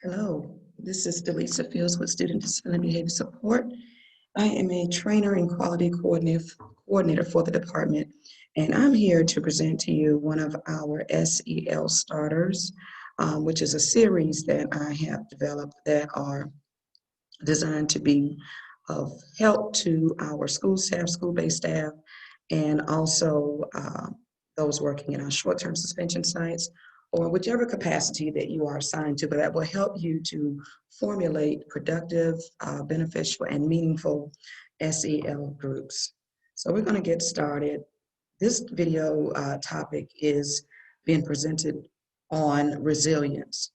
Hello, this is Delisa Fields with Student Discipline and Behavior Support. I am a trainer and quality coordinator for the department, and I'm here to present to you one of our SEL starters, which is a series that I have developed that are designed to be of help to our school staff, school-based staff, and also those working in our short-term suspension sites or whichever capacity that you are assigned to, but that will help you to formulate productive, beneficial, and meaningful SEL groups. So we're going to get started. This video topic is being presented on resilience.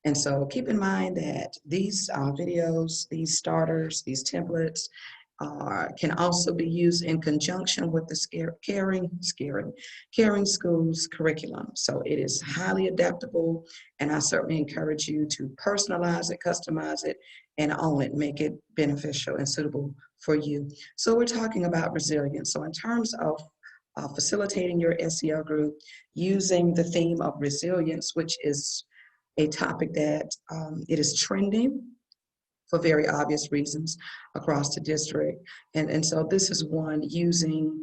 And so keep in mind that these videos, these starters, these templates can also be used in conjunction with the Caring Schools curriculum. So it is highly adaptable, and I certainly encourage you to personalize it, customize it, and own it, make it beneficial and suitable for you. So we're talking about resilience. So in terms of facilitating your SEL group using the theme of resilience, which is a topic that it is trending for very obvious reasons across the district. And so this is one using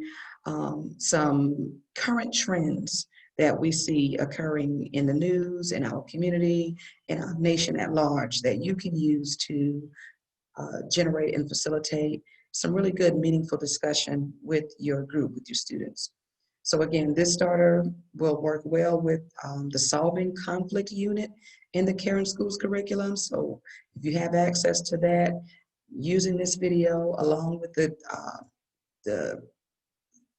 some current trends that we see occurring in the news, in our community, in our nation at large that you can use to generate and facilitate some really good, meaningful discussion with your group, with your students. So again, this starter will work well with the solving conflict unit in the Caring Schools curriculum. So if you have access to that, using this video along with the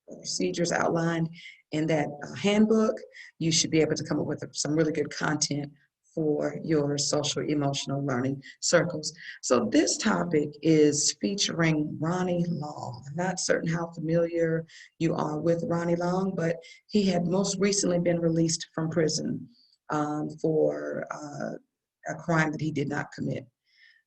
procedures outlined in that handbook, you should be able to come up with some really good content for your social emotional learning circles. So this topic is featuring Ronnie Long. I'm not certain how familiar you are with Ronnie Long, but he had most recently been released from prison for a crime that he did not commit.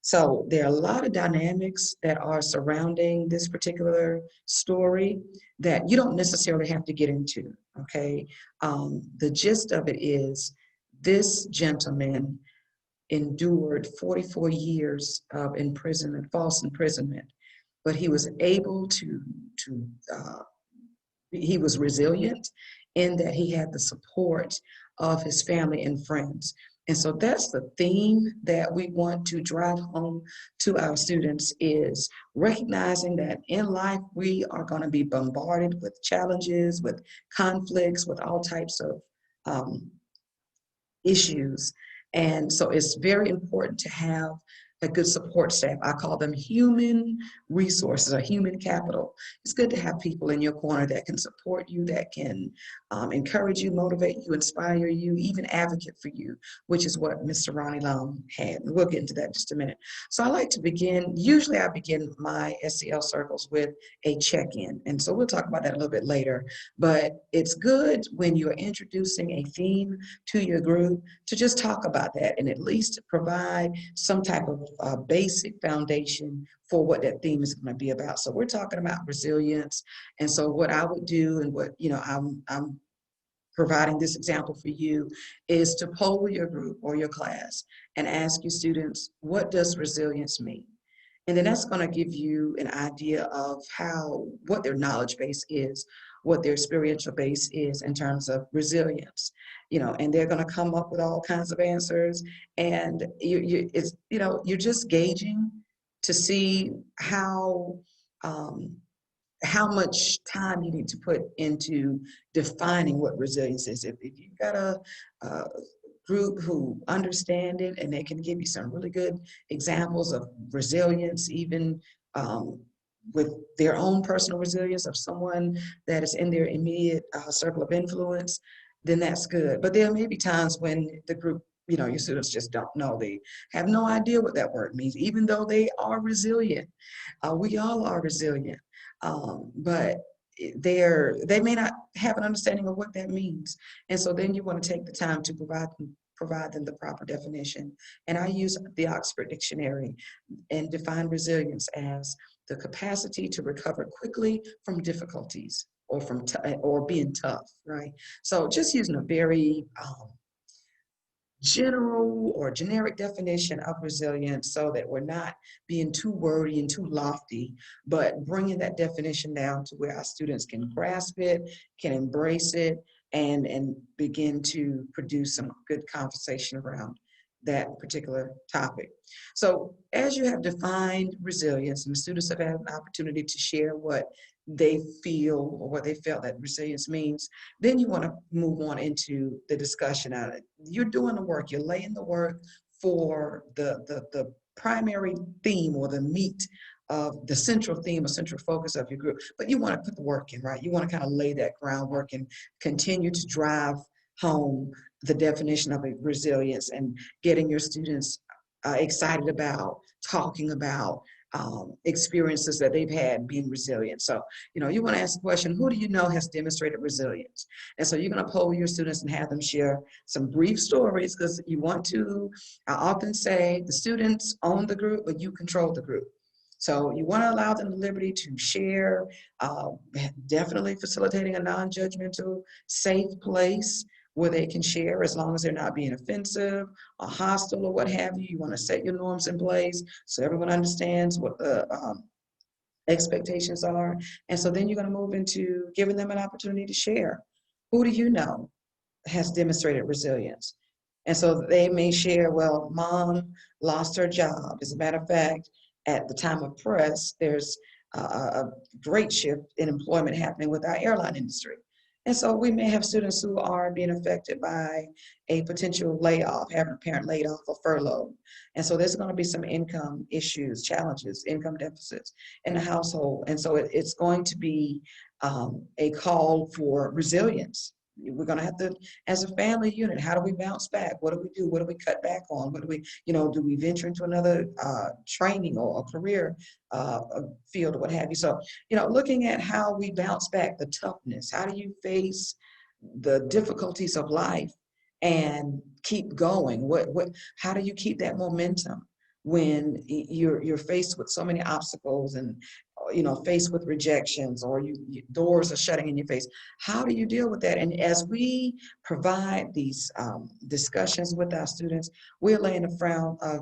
So there are a lot of dynamics that are surrounding this particular story that you don't necessarily have to get into, okay? The gist of it is this gentleman endured 44 years of imprisonment, false imprisonment, but he was able to he was resilient in that he had the support of his family and friends. And so that's the theme that we want to drive home to our students is recognizing that in life we are going to be bombarded with challenges, with conflicts, with all types of issues. And so it's very important to have a good support staff. I call them human resources or human capital. It's good to have people in your corner that can support you, that can encourage you, motivate you, inspire you, even advocate for you, which is what Mr. Ronnie Long had. And we'll get into that in just a minute. So I like to begin, usually I begin my SEL circles with a check-in. And so we'll talk about that a little bit later. But it's good when you're introducing a theme to your group to just talk about that and at least provide some type of basic foundation for what that theme is going to be about. So we're talking about resilience. And so what I would do and what, I'm providing this example for you is to poll your group or your class and ask your students, what does resilience mean? And then that's going to give you an idea of what their knowledge base is, what their experiential base is in terms of resilience, and they're going to come up with all kinds of answers. And you're just gauging to see how much time you need to put into defining what resilience is. If you've got a group who understand it and they can give you some really good examples of resilience, even with their own personal resilience of someone that is in their immediate circle of influence, then that's good. But there may be times when the group, your students just don't know. They have no idea what that word means, even though they are resilient. We all are resilient, but they may not have an understanding of what that means. And so then you want to take the time to provide them the proper definition. And I use the Oxford Dictionary and define resilience as the capacity to recover quickly from difficulties or from or being tough, right? So just using a very general or generic definition of resilience so that we're not being too wordy and too lofty, but bringing that definition down to where our students can grasp it, can embrace it, and begin to produce some good conversation around that particular topic. So as you have defined resilience and the students have had an opportunity to share what they feel or what they felt that resilience means, then you want to move on into the discussion on it. You're doing the work, you're laying the work for the primary theme or the meat of the central theme or central focus of your group. But you want to put the work in, right? You want to kind of lay that groundwork and continue to drive home the definition of resilience and getting your students excited about talking about experiences that they've had being resilient. So, you want to ask the question, who do you know has demonstrated resilience? And so you're going to poll your students and have them share some brief stories because you want to, I often say the students own the group, but you control the group. So you want to allow them the liberty to share, definitely facilitating a non-judgmental, safe place where they can share as long as they're not being offensive or hostile or what have you. You want to set your norms in place so everyone understands what the expectations are. And so then you're going to move into giving them an opportunity to share. Who do you know has demonstrated resilience? And so they may share, well, mom lost her job. As a matter of fact, at the time of press, there's a great shift in employment happening with our airline industry. And so we may have students who are being affected by a potential layoff, having a parent laid off or furloughed. And so there's going to be some income issues, challenges, income deficits in the household. And so it's going to be a call for resilience. We're going to have to, as a family unit, how do we bounce back? What do we do? What do we cut back on? What do we, do we venture into another training or a career field or what have you? So, looking at how we bounce back, the toughness, how do you face the difficulties of life and keep going? How do you keep that momentum when you're faced with so many obstacles and faced with rejections or doors are shutting in your face? How do you deal with that? And as we provide these discussions with our students, we're laying a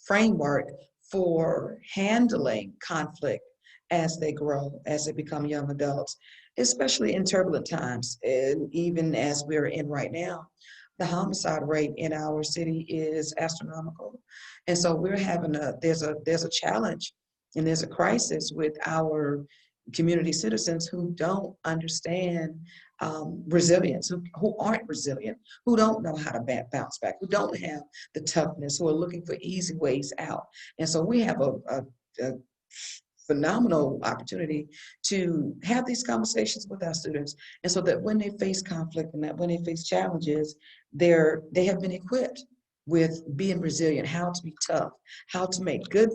framework for handling conflict as they grow, as they become young adults, especially in turbulent times. And even as we're in right now, the homicide rate in our city is astronomical. And so we're having there's a challenge and there's a crisis with our community citizens who don't understand resilience, who aren't resilient, who don't know how to bounce back, who don't have the toughness, who are looking for easy ways out. And so we have a phenomenal opportunity to have these conversations with our students. And so that when they face conflict and that when they face challenges, they have been equipped with being resilient, how to be tough, how to make good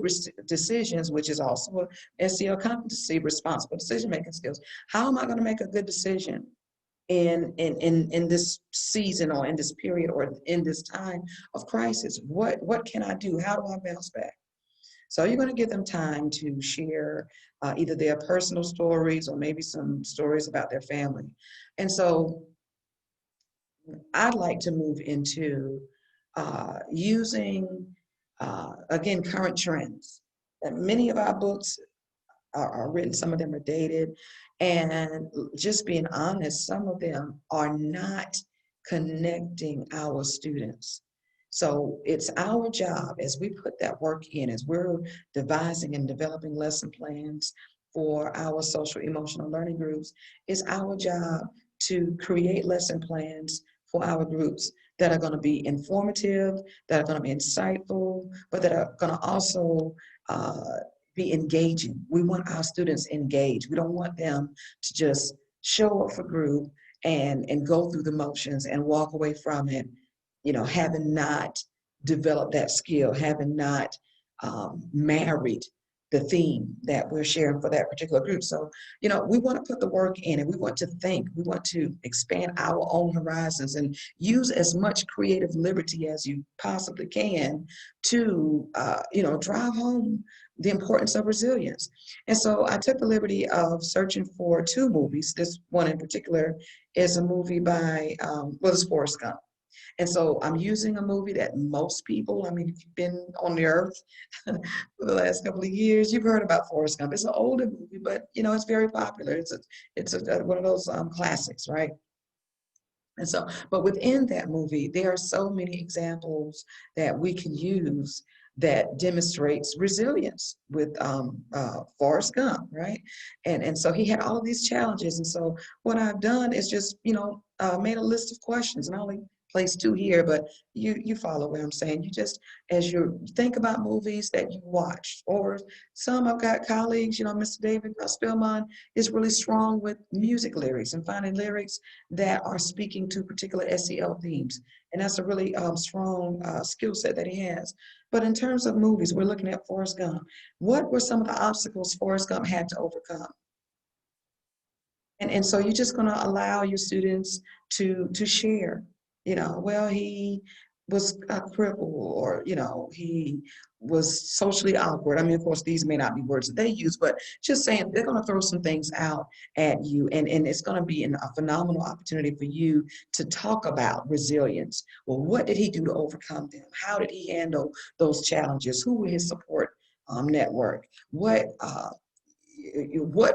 decisions, which is also a SEL competency, responsible decision-making skills. How am I going to make a good decision in this season or in this period or in this time of crisis? What can I do? How do I bounce back? So you're going to give them time to share either their personal stories or maybe some stories about their family. And so I'd like to move into using, again, current trends. And many of our books are written, some of them are dated, and just being honest, some of them are not connecting our students. So it's our job as we put that work in, as we're devising and developing lesson plans for our social emotional learning groups, it's our job to create lesson plans for our groups that are going to be informative, that are going to be insightful, but that are going to also be engaging. We want our students engaged. We don't want them to just show up for group and go through the motions and walk away from it, having not developed that skill, having not married the theme that we're sharing for that particular group. So, we want to put the work in and we want to think, we want to expand our own horizons and use as much creative liberty as you possibly can to, drive home the importance of resilience. And so I took the liberty of searching for 2 movies. This one in particular is a movie by, it's Forrest Gump. And so I'm using a movie that most people, I mean, if you've been on the earth for the last couple of years, you've heard about Forrest Gump. It's an older movie, but you know, it's very popular. One of those classics, right? And so, but within that movie, there are so many examples that we can use that demonstrates resilience with Forrest Gump, right? And so he had all of these challenges. And so what I've done is just, made a list of questions, and I only placed two here, but you follow what I'm saying. You just, as you think about movies that you watched, or some I've got colleagues, Mr. David Spellman is really strong with music lyrics and finding lyrics that are speaking to particular SEL themes. And that's a really strong skill set that he has. But in terms of movies, we're looking at Forrest Gump. What were some of the obstacles Forrest Gump had to overcome? And so you're just going to allow your students to share, well, he was a cripple, or, he was socially awkward. I mean, of course, these may not be words that they use, but just saying they're going to throw some things out at you, and it's going to be a phenomenal opportunity for you to talk about resilience. Well, what did he do to overcome them? How did he handle those challenges? Who were his support network? What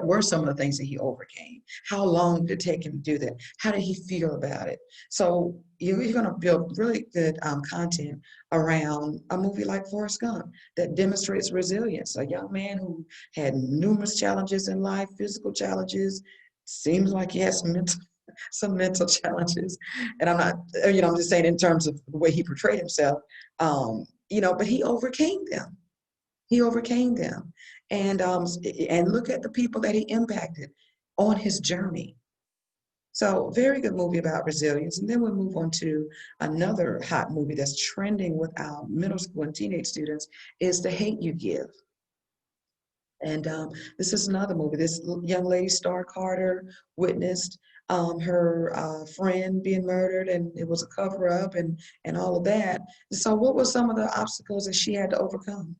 were some of the things that he overcame? How long did it take him to do that? How did he feel about it? So you're going to build really good content around a movie like Forrest Gump that demonstrates resilience. A young man who had numerous challenges in life, physical challenges, seems like he has some mental challenges. And I'm not, I'm just saying in terms of the way he portrayed himself, but he overcame them. He overcame them. And look at the people that he impacted on his journey. So very good movie about resilience. And then we'll move on to another hot movie that's trending with our middle school and teenage students is The Hate U Give. And this is another movie. This young lady, Star Carter, witnessed her friend being murdered, and it was a cover up and all of that. So what were some of the obstacles that she had to overcome?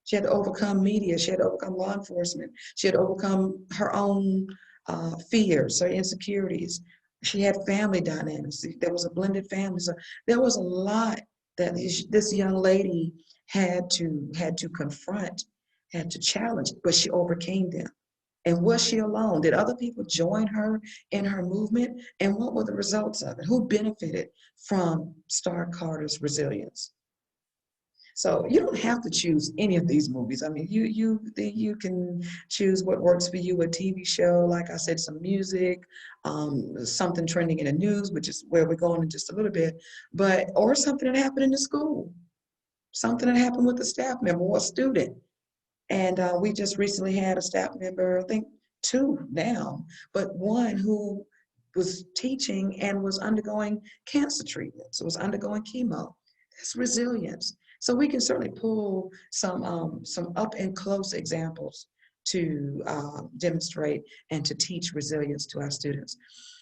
She had to overcome media. She had to overcome law enforcement. She had to overcome her own fears, her insecurities. She had family dynamics. There was a blended family. So there was a lot that this young lady had to confront, had to challenge, but she overcame them. And was she alone? Did other people join her in her movement? And what were the results of it? Who benefited from Star Carter's resilience? So you don't have to choose any of these movies. I mean, you can choose what works for you, a TV show, like I said, some music, something trending in the news, which is where we're going in just a little bit, or something that happened in the school, something that happened with a staff member or a student. And we just recently had a staff member, I think two now, but one who was teaching and was undergoing cancer treatment, so was undergoing chemo. That's resilience. So we can certainly pull some up and close examples to demonstrate and to teach resilience to our students.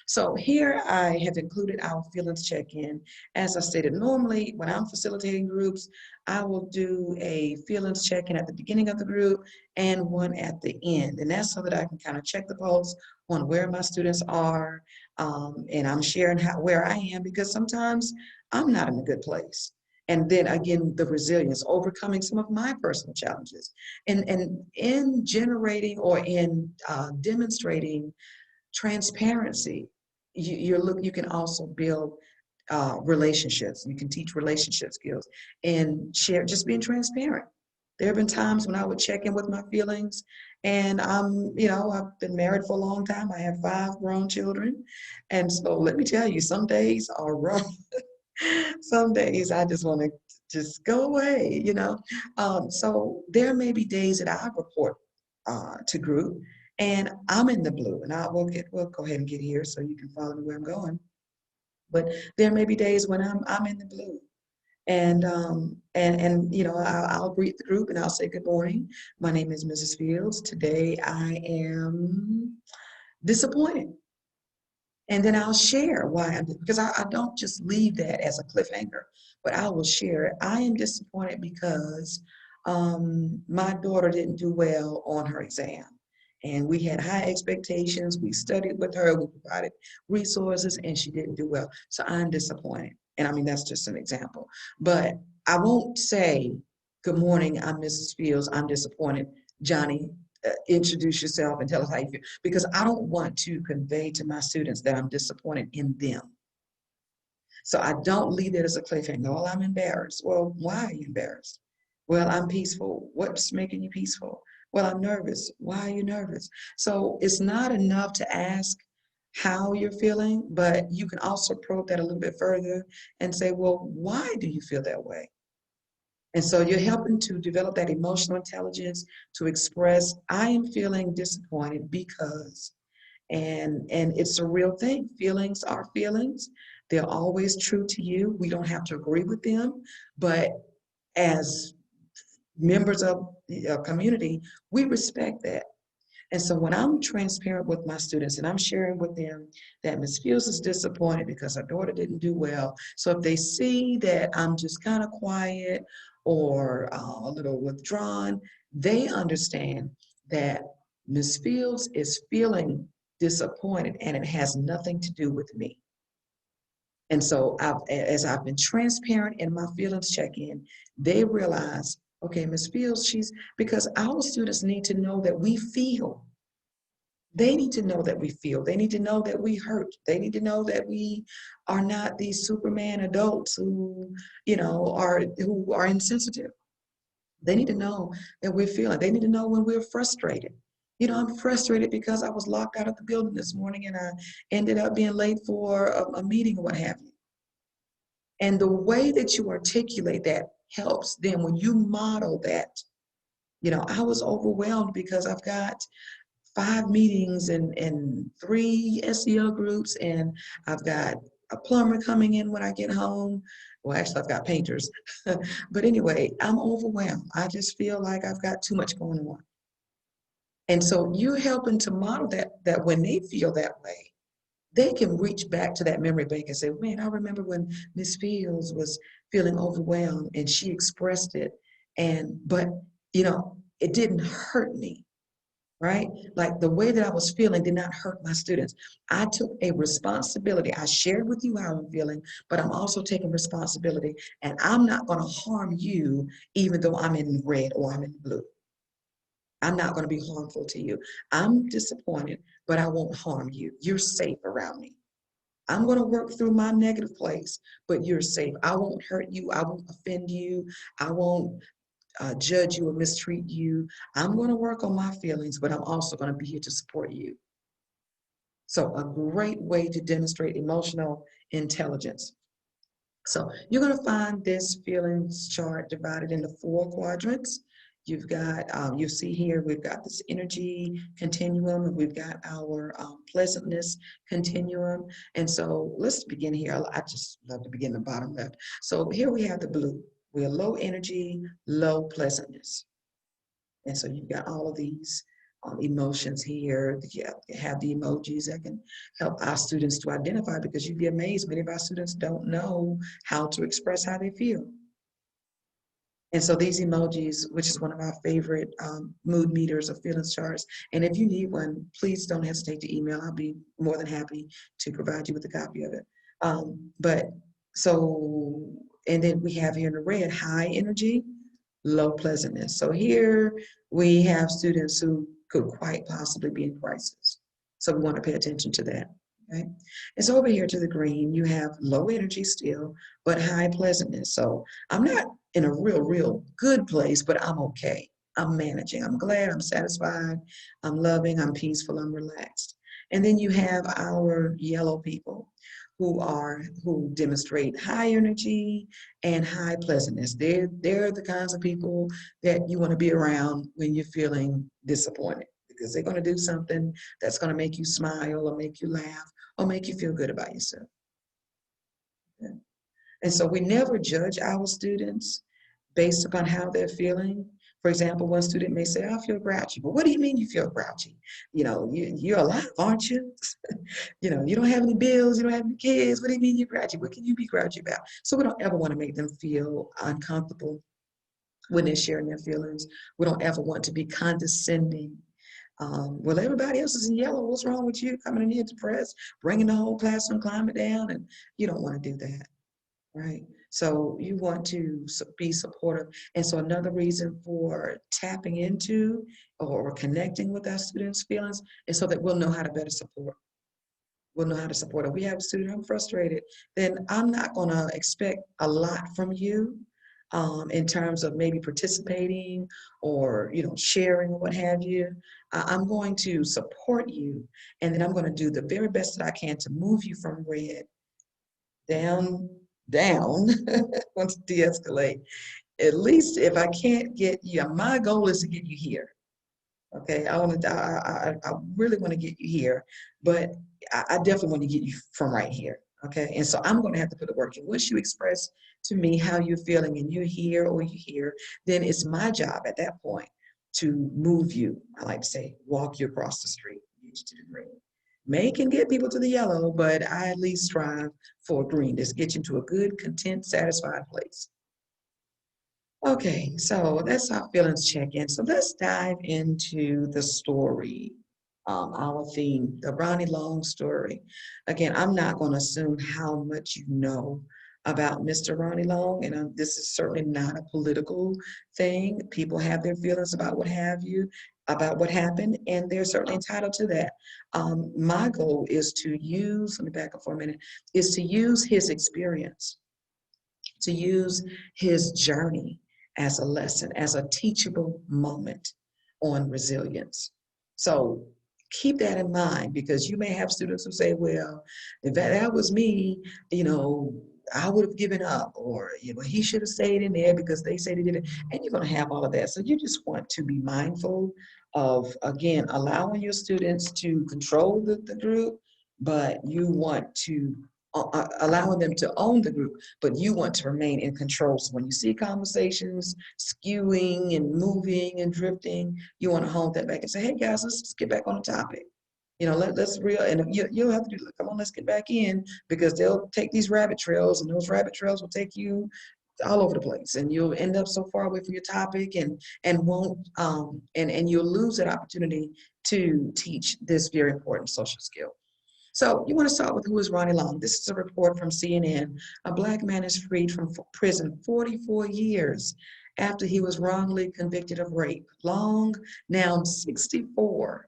So here I have included our feelings check-in. As I stated, normally when I'm facilitating groups, I will do a feelings check-in at the beginning of the group and one at the end. And that's so that I can kind of check the pulse on where my students are, and I'm sharing where I am, because sometimes I'm not in a good place. And then again, the resilience, overcoming some of my personal challenges. And in generating or in demonstrating transparency, you can also build relationships. You can teach relationship skills and share, just being transparent. There have been times when I would check in with my feelings, and I've been married for a long time. I have 5 grown children. And so let me tell you, some days are rough. Some days I just want to just go away. So there may be days that I report to group and I'm in the blue, and we'll go ahead and get here so you can follow me where I'm going. But there may be days when I'm in the blue. I'll greet the group and I'll say, good morning. My name is Mrs. Fields. Today I am disappointed. And then I'll share why because I don't just leave that as a cliffhanger, but I will share. I am disappointed because my daughter didn't do well on her exam. And we had high expectations. We studied with her, we provided resources, and she didn't do well. So I'm disappointed. And I mean, that's just an example. But I won't say, good morning, I'm Mrs. Fields, I'm disappointed. Johnny, introduce yourself and tell us how you feel. Because I don't want to convey to my students that I'm disappointed in them. So I don't leave it as a cliffhanger. Well, I'm embarrassed. Well, why are you embarrassed? Well, I'm peaceful. What's making you peaceful? Well, I'm nervous. Why are you nervous? So it's not enough to ask how you're feeling, but you can also probe that a little bit further and say, well, why do you feel that way? And so you're helping to develop that emotional intelligence to express, I am feeling disappointed because, and it's a real thing. Feelings are feelings. They're always true to you. We don't have to agree with them, but as members of the community, we respect that. And so when I'm transparent with my students and I'm sharing with them that Ms. Fields is disappointed because her daughter didn't do well. So if they see that I'm just kind of quiet or a little withdrawn, they understand that Ms. Fields is feeling disappointed and it has nothing to do with me. And so as I've been transparent in my feelings check-in, they realize, okay, Ms. Fields, because our students need to know that we feel. They need to know that we feel. They need to know that we hurt. They need to know that we are not these Superman adults who, who are insensitive. They need to know that we're feeling. They need to know when we're frustrated. I'm frustrated because I was locked out of the building this morning and I ended up being late for a meeting or what have you. And the way that you articulate that helps them when you model that. I was overwhelmed because I've got 5 meetings and 3 SEL groups, and I've got a plumber coming in when I get home. Well, actually, I've got painters. But anyway, I'm overwhelmed. I just feel like I've got too much going on. And so you're helping to model that when they feel that way, they can reach back to that memory bank and say, man, I remember when Miss Fields was feeling overwhelmed and she expressed it. But it didn't hurt me, right? Like the way that I was feeling did not hurt my students. I took a responsibility. I shared with you how I'm feeling, but I'm also taking responsibility and I'm not going to harm you, even though I'm in red or I'm in blue. I'm not going to be harmful to you. I'm disappointed, but I won't harm you. You're safe around me. I'm going to work through my negative place, but you're safe. I won't hurt you. I won't offend you. I won't judge you or mistreat you. I'm going to work on my feelings, but I'm also going to be here to support you. So a great way to demonstrate emotional intelligence. So you're going to find this feelings chart divided into 4 quadrants. You've got, you see here, we've got this energy continuum, and we've got our pleasantness continuum. And so let's begin here. I just love to begin the bottom left. So here we have the blue. We're low energy, low pleasantness. And so you've got all of these emotions here. You have the emojis that can help our students to identify, because you'd be amazed, many of our students don't know how to express how they feel. And so these emojis, which is one of our favorite mood meters or feelings charts, and if you need one, please don't hesitate to email. I'll be more than happy to provide you with a copy of it. And then we have here in the red, high energy, low pleasantness. So here we have students who could quite possibly be in crisis. So we want to pay attention to that. Okay. And so over here to the green, you have low energy still, but high pleasantness. So I'm not in a real good place, but I'm okay. I'm managing. I'm glad, I'm satisfied, I'm loving, I'm peaceful, I'm relaxed. And then you have our yellow people who demonstrate high energy and high pleasantness. They're the kinds of people that you want to be around when you're feeling disappointed, because they're going to do something that's going to make you smile or make you laugh or make you feel good about yourself. Okay. And so we never judge our students based upon how they're feeling. For example, one student may say, I feel grouchy. But what do you mean you feel grouchy? You're alive, aren't you? You don't have any bills, you don't have any kids. What do you mean you're grouchy? What can you be grouchy about? So we don't ever want to make them feel uncomfortable when they're sharing their feelings. We don't ever want to be condescending. Well, everybody else is in yellow. What's wrong with you? Coming in here depressed, bringing the whole classroom climate down, and you don't want to do that. right? So you want to be supportive. And so another reason for tapping into or connecting with our students' feelings is so that we'll know how to better support. We'll know how to support. If we have a student, I'm frustrated, then I'm not going to expect a lot from you in terms of maybe participating or sharing or what have you. I'm going to support you, and then I'm going to do the very best that I can to move you from red down, down, once de-escalate. At least if I can't get you, my goal is to get you here. Okay, I really want to get you here, but I definitely want to get you from right here. Okay, and so I'm going to have to put the work in. Once you express to me how you're feeling and you're here or you're here, then it's my job at that point to move you. I like to say, walk you across the street, get you to the green. May can get people to the yellow, but I at least strive for green. Just get you to a good, content, satisfied place. Okay, so that's our feelings check-in. So let's dive into the story, our theme, the Ronnie Long story. Again, I'm not going to assume how much you know about Mr. Ronnie Long, and this is certainly not a political thing. People have their feelings about what have you, about what happened, and they're certainly entitled to that. My goal is to use, let me back up for a minute, is to use his experience, to use his journey as a lesson, as a teachable moment on resilience. So keep that in mind, because you may have students who say, well, if that was me, I would have given up, or he should have stayed in there because they said he did it. And you're going to have all of that. So you just want to be mindful of, again, allowing your students to control the group, but you want to allowing them to own the group, but you want to remain in control. So when you see conversations skewing and moving and drifting, you want to hold that back and say, hey guys, let's get back on the topic. Let's real, and you'll have to do, come on, let's get back in, because they'll take these rabbit trails, and those rabbit trails will take you all over the place, and you'll end up so far away from your topic, and won't and you'll lose that opportunity to teach this very important social skill. So you want to start with, who is Ronnie Long? This is a report from CNN. A Black man is freed from prison 44 years after he was wrongly convicted of rape. Long, now 64,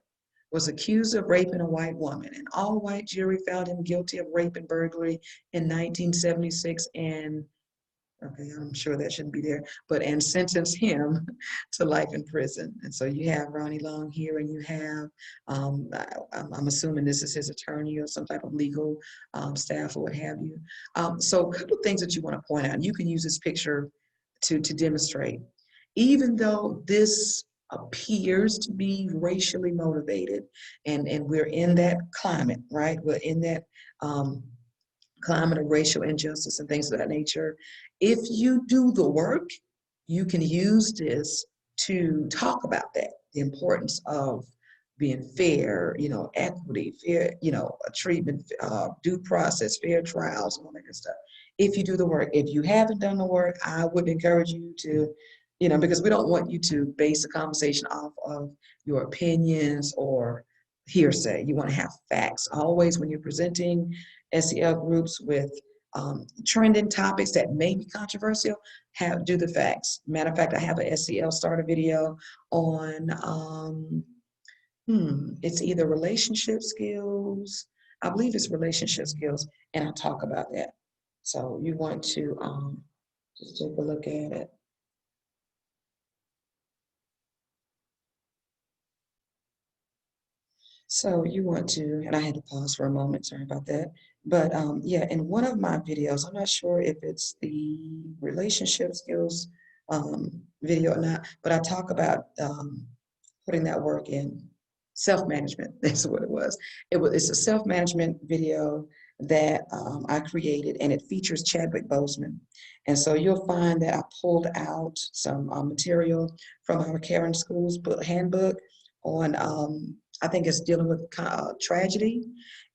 was accused of raping a white woman. An all-white jury found him guilty of rape and burglary in 1976, and okay, I'm sure that shouldn't be there, and sentence him to life in prison. And so you have Ronnie Long here, and you have, I'm assuming this is his attorney or some type of legal staff or what have you. So a couple of things that you want to point out, and you can use this picture to demonstrate. Even though this appears to be racially motivated, and we're in that climate, right? We're in that climate of racial injustice and things of that nature. If you do the work, you can use this to talk about that, the importance of being fair, equity, fair, a treatment, due process, fair trials, and all that good stuff. If you do the work. If you haven't done the work, I would encourage you to, because we don't want you to base a conversation off of your opinions or hearsay. You want to have facts. Always when you're presenting SEL groups with trending topics that may be controversial, do the facts. Matter of fact, I have a SEL starter video on, it's either relationship skills, I believe it's relationship skills, and I talk about that. So you want to just take a look at it. So you want to, and I had to pause for a moment, sorry about that. But yeah, in one of my videos, I'm not sure if it's the relationship skills video or not, but I talk about putting that work in. Self-management, that's what it was. It's a self-management video that I created, and it features Chadwick Boseman. And so you'll find that I pulled out some material from our Karen Schools handbook on, I think it's dealing with tragedy.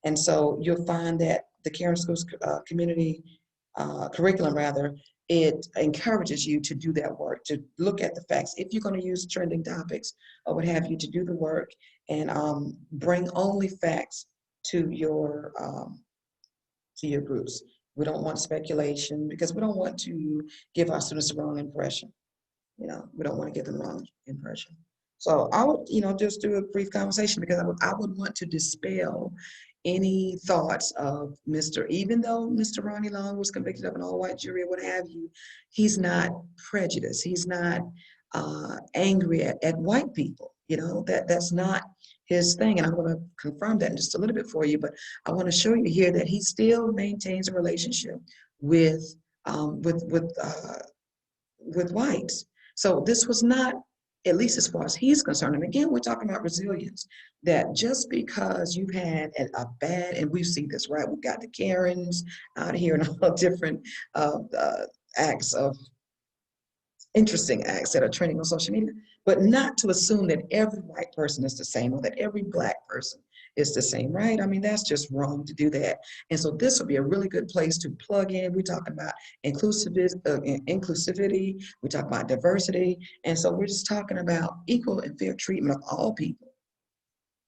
And so you'll find that the Karen Schools community curriculum, rather, it encourages you to do that work, to look at the facts. If you're going to use trending topics or what have you, to do the work and bring only facts to your groups. We don't want speculation because we don't want to give our students the wrong impression. We don't want to give them the wrong impression. So I would, just do a brief conversation because I would want to dispel any thoughts of even though Mr. Ronnie Long was convicted of an all-white jury or what have you, he's not prejudiced. He's not angry at white people. That's not his thing. And I'm going to confirm that in just a little bit for you, but I want to show you here that he still maintains a relationship with um, with with uh, with whites. So this was not, at least as far as he's concerned. And again, we're talking about resilience, that just because you've had a bad, and we see this, right? We've got the Karens out here and all different acts of interesting acts that are trending on social media, but not to assume that every white person is the same or that every black person is the same, right? I mean, that's just wrong to do that. And so this would be a really good place to plug in. We talk about inclusivity, we talk about diversity. And so we're just talking about equal and fair treatment of all people,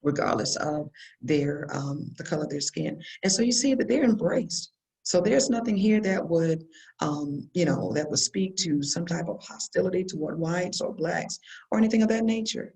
regardless of the color of their skin. And so you see that they're embraced. So there's nothing here that would, that would speak to some type of hostility toward whites or blacks or anything of that nature.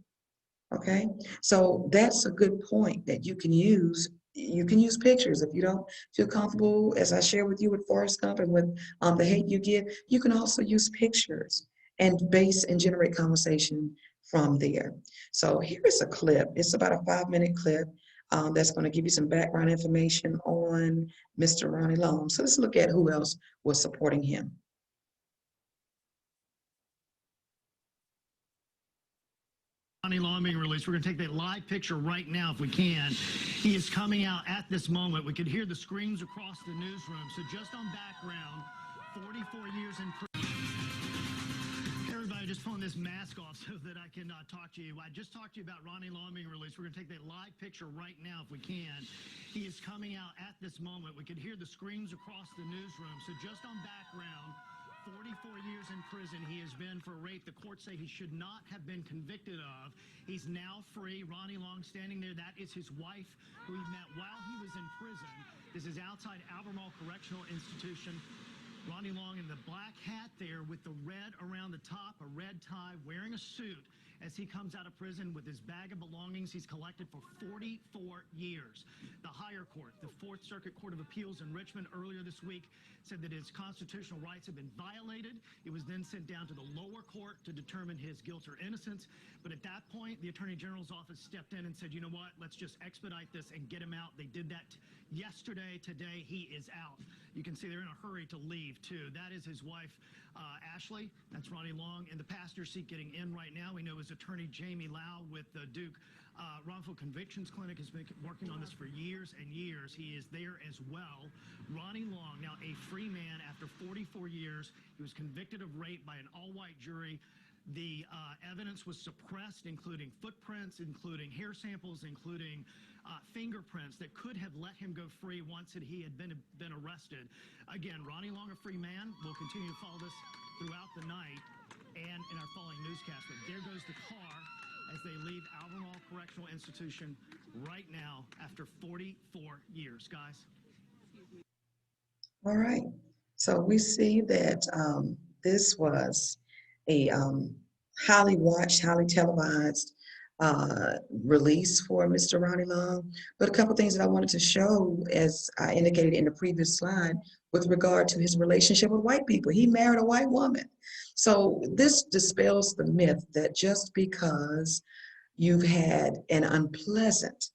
Okay, so that's a good point that you can use. You can use pictures if you don't feel comfortable, as I share with you with Forrest Gump and with The Hate U Give. You can also use pictures and base and generate conversation from there. So here's a clip. It's about a 5-minute clip that's going to give you some background information on Mr. Ronnie Long. So let's look at who else was supporting him. Ronnie Long being released. We're going to take that live picture right now if we can. He is coming out at this moment. We could hear the screams across the newsroom. So just on background, 44 years in prison. Everybody just pulling this mask off so that I can talk to you. I just talked to you about Ronnie Long being released. We're going to take that live picture right now if we can. He is coming out at this moment. We could hear the screams across the newsroom. So just on background, 44 years in prison he has been for rape the courts say he should not have been convicted of. He's now free. Ronnie Long standing there. That is his wife, who he met while he was in prison. This is outside Albemarle Correctional Institution. Ronnie Long in the black hat there with the red around the top, a red tie, wearing a suit as he comes out of prison with his bag of belongings he's collected for 44 years. The higher court, the Fourth Circuit Court of Appeals in Richmond earlier this week, said that his constitutional rights have been violated. It was then sent down to the lower court to determine his guilt or innocence. But at that point, the Attorney General's office stepped in and said, you know what, let's just expedite this and get him out. They did that yesterday. Today, he is out. You can see they're in a hurry to leave, too. That is his wife, Ashley. That's Ronnie Long in the passenger seat getting in right now. We know his attorney, Jamie Lau, with the Duke Wrongful Convictions Clinic, has been working on this for years and years. He is there as well. Ronnie Long, now a free man after 44 years. He was convicted of rape by an all-white jury. The evidence was suppressed, including footprints, including hair samples, including fingerprints that could have let him go free once he had been arrested. Again, Ronnie Long, a free man. We'll continue to follow this throughout the night and in our following newscast. But there goes the car as they leave Albemarle Correctional Institution right now after 44 years, guys. All right. So we see that this was a highly watched, highly televised release for Mr. Ronnie Long. But a couple things that I wanted to show, as I indicated in the previous slide, with regard to his relationship with white people. He married a white woman. So this dispels the myth that just because you've had an unpleasant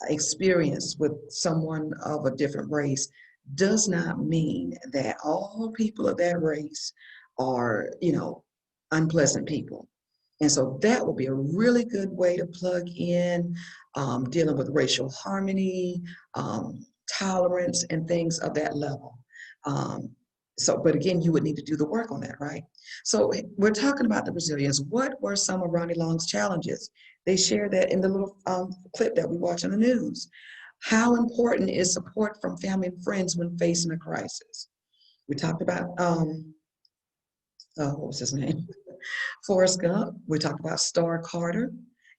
experience with someone of a different race does not mean that all people of that race are, unpleasant people. And so that would be a really good way to plug in dealing with racial harmony, tolerance, and things of that level. But again, you would need to do the work on that, right? So we're talking about the resilience. What were some of Ronnie Long's challenges? They share that in the little clip that we watch on the news. How important is support from family and friends when facing a crisis? We talked about, what was his name? Forrest Gump. We talked about Star Carter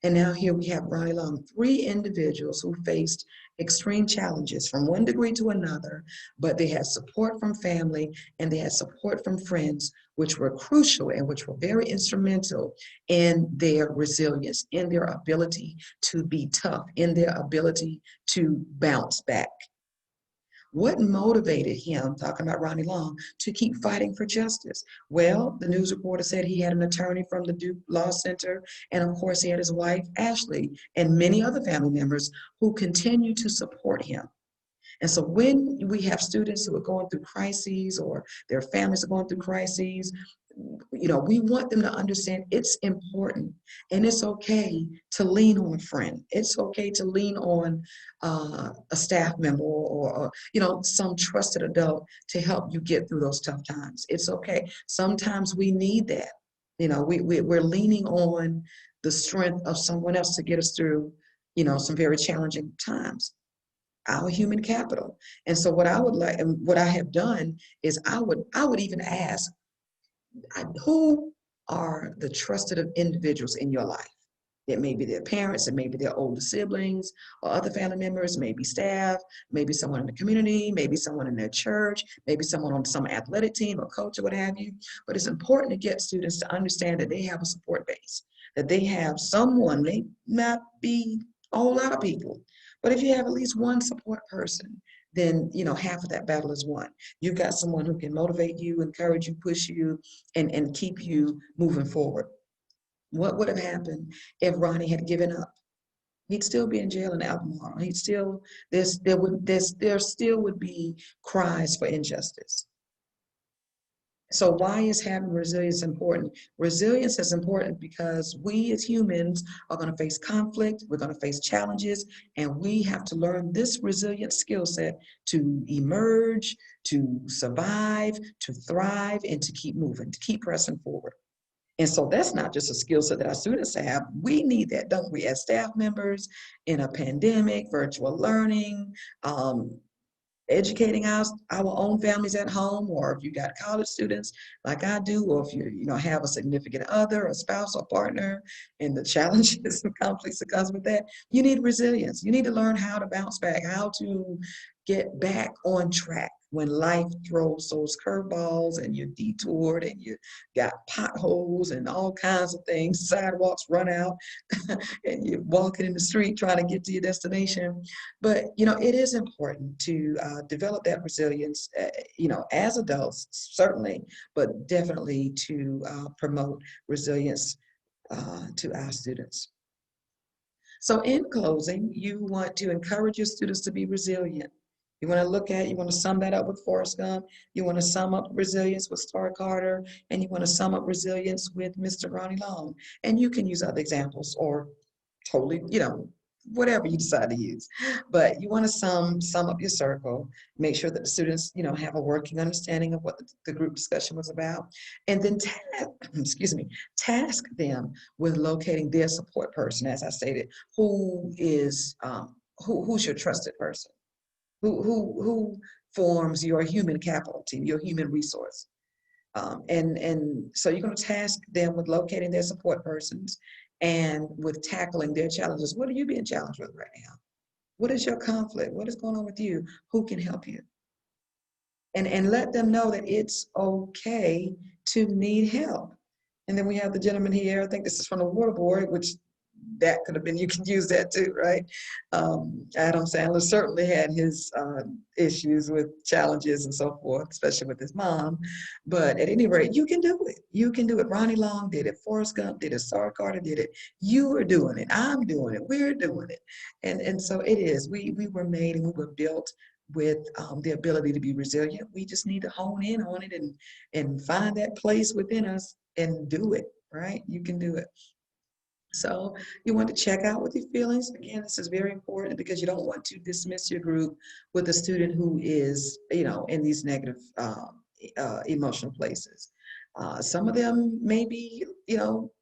And now here we have Ronnie Long, three individuals who faced extreme challenges from one degree to another, but they had support from family and they had support from friends, which were crucial and which were very instrumental in their resilience, in their ability to be tough, in their ability to bounce back. What motivated him, talking about Ronnie Long, to keep fighting for justice? Well, the news reporter said he had an attorney from the Duke Law Center, and of course, he had his wife, Ashley, and many other family members who continue to support him. And so when we have students who are going through crises or their families are going through crises, we want them to understand it's important and it's okay to lean on a friend. It's okay to lean on a staff member or some trusted adult to help you get through those tough times. It's okay. Sometimes we need that. We're leaning on the strength of someone else to get us through, some very challenging times, our human capital. And so what I would like and what I have done is I would even ask, who are the trusted individuals in your life? It may be their parents, it may be their older siblings or other family members, maybe staff, maybe someone in the community, maybe someone in their church, maybe someone on some athletic team or coach or what have you. But it's important to get students to understand that they have a support base, that they have someone, may not be a whole lot of people, but if you have at least one support person, then half of that battle is won. You've got someone who can motivate you, encourage you, push you, and keep you moving forward. What would have happened if Ronnie had given up? He'd still be in jail in Albemarle. There still would be cries for injustice. So why is having resilience important? Resilience is important because we as humans are going to face conflict, we're going to face challenges, and we have to learn this resilient skill set to emerge, to survive, to thrive, and to keep moving, to keep pressing forward. And so that's not just a skill set that our students have. We need that, don't we, as staff members in a pandemic, virtual learning, educating our own families at home, or if you got college students like I do, or if you have a significant other, a spouse or partner, and the challenges and conflicts that comes with that, you need resilience. You need to learn how to bounce back, how to get back on track when life throws those curveballs and you're detoured and you got potholes and all kinds of things, sidewalks run out, and you're walking in the street trying to get to your destination. But it is important to develop that resilience, as adults, certainly, but definitely to promote resilience to our students. So in closing, you want to encourage your students to be resilient. You want to sum that up with Forrest Gump. You want to sum up resilience with Star Carter, and you want to sum up resilience with Mr. Ronnie Long. And you can use other examples or totally, whatever you decide to use. But you want to sum up your circle, make sure that the students, have a working understanding of what the group discussion was about, and then task them with locating their support person, as I stated, who's your trusted person, who forms your human capital team, your human resource. And so you're going to task them with locating their support persons and with tackling their challenges. What are you being challenged with right now? What is your conflict? What is going on with you? Who can help you? And let them know that it's okay to need help. And then we have the gentleman here, I think this is from the water board, which that could have been, you can use that too, right? Adam Sandler certainly had his issues with challenges and so forth, especially with his mom. But at any rate, you can do it. You can do it. Ronnie Long did it. Forrest Gump did it. Star Carter did it. You are doing it. I'm doing it. We're doing it. And so it is. We were made and we were built with the ability to be resilient. We just need to hone in on it and find that place within us and do it, right? You can do it. So you want to check out with your feelings. Again, this is very important because you don't want to dismiss your group with a student who is, in these negative emotional places. Some of them may be,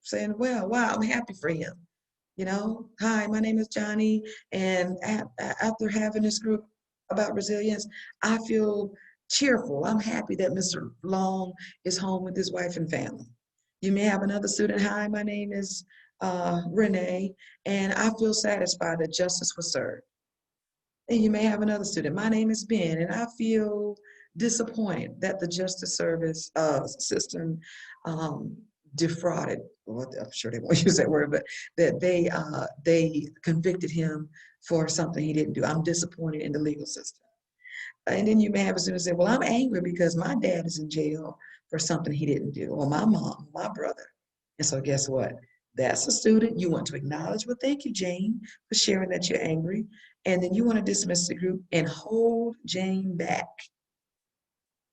saying, well, wow, I'm happy for him. Hi, my name is Johnny. And after having this group about resilience, I feel cheerful. I'm happy that Mr. Long is home with his wife and family. You may have another student. Hi, my name is Renee, and I feel satisfied that justice was served. And you may have another student. My name is Ben, and I feel disappointed that the justice service system um, defrauded. Well, I'm sure they won't use that word, but that they convicted him for something he didn't do. I'm disappointed in the legal system. And then you may have a student say, "Well, I'm angry because my dad is in jail for something he didn't do, or my mom, my brother." And so, guess what? That's a student. You want to acknowledge, well, thank you, Jane, for sharing that you're angry. And then you want to dismiss the group and hold Jane back.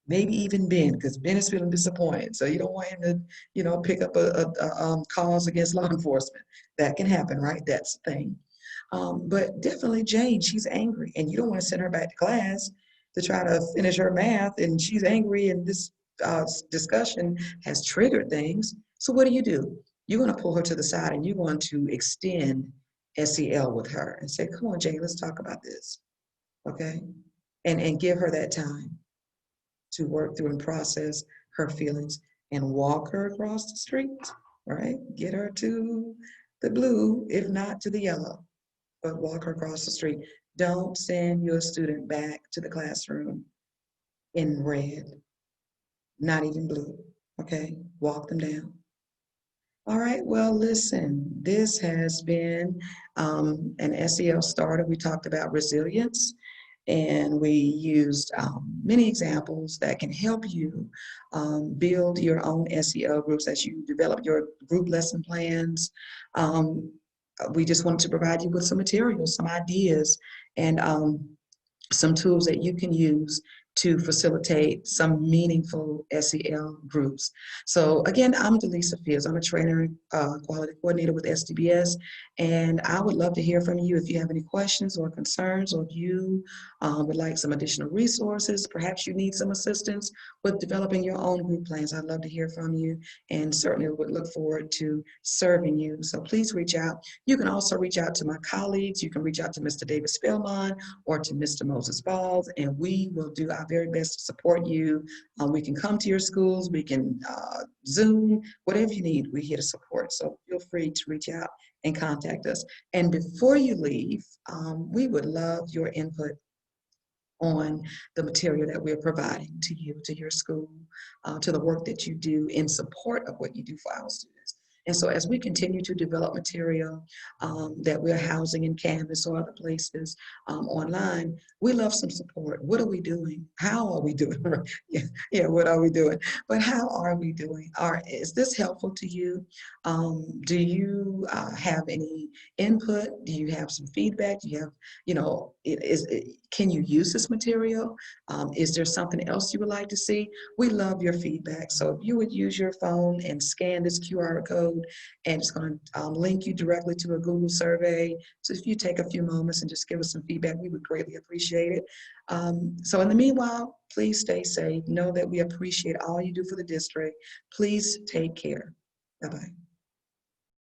Maybe even Ben, because Ben is feeling disappointed. So you don't want him to, pick up a cause against law enforcement. That can happen, right? That's the thing. But definitely Jane, she's angry, and you don't want to send her back to class to try to finish her math, and she's angry, and this discussion has triggered things. So what do? You're going to pull her to the side, and you're going to extend SEL with her and say, "Come on, Jane, let's talk about this." Okay? And give her that time to work through and process her feelings and walk her across the street, right? Get her to the blue, if not to the yellow, but walk her across the street. Don't send your student back to the classroom in red, not even blue, okay? Walk them down. All right, well, listen, this has been an SEL starter. We talked about resilience, and we used many examples that can help you build your own SEL groups as you develop your group lesson plans. We just wanted to provide you with some materials, some ideas, and some tools that you can use to facilitate some meaningful SEL groups. So again, I'm Delisa Fields. I'm a trainer, quality coordinator with SDBS, and I would love to hear from you if you have any questions or concerns, or if you would like some additional resources. Perhaps you need some assistance with developing your own group plans. I'd love to hear from you, and certainly would look forward to serving you. So please reach out. You can also reach out to my colleagues. You can reach out to Mr. David Spellman or to Mr. Moses Balls, and we will do our very best to support you. We can come to your schools, we can Zoom, whatever you need, we're here to support. So feel free to reach out and contact us. And before you leave, we would love your input on the material that we're providing to you, to your school, to the work that you do in support of what you do for our students. And so as we continue to develop material that we're housing in Canvas or other places online, we love some support. What are we doing? How are we doing? Yeah, what are we doing? But how are we doing? Is this helpful to you? Do you have any input? Do you have some feedback? Do you have, can you use this material? Is there something else you would like to see? We love your feedback. So if you would use your phone and scan this QR code, and it's going to link you directly to a Google survey. So if you take a few moments and just give us some feedback, we would greatly appreciate it. So in the meanwhile, please stay safe. Know that we appreciate all you do for the district. Please take care. Bye-bye.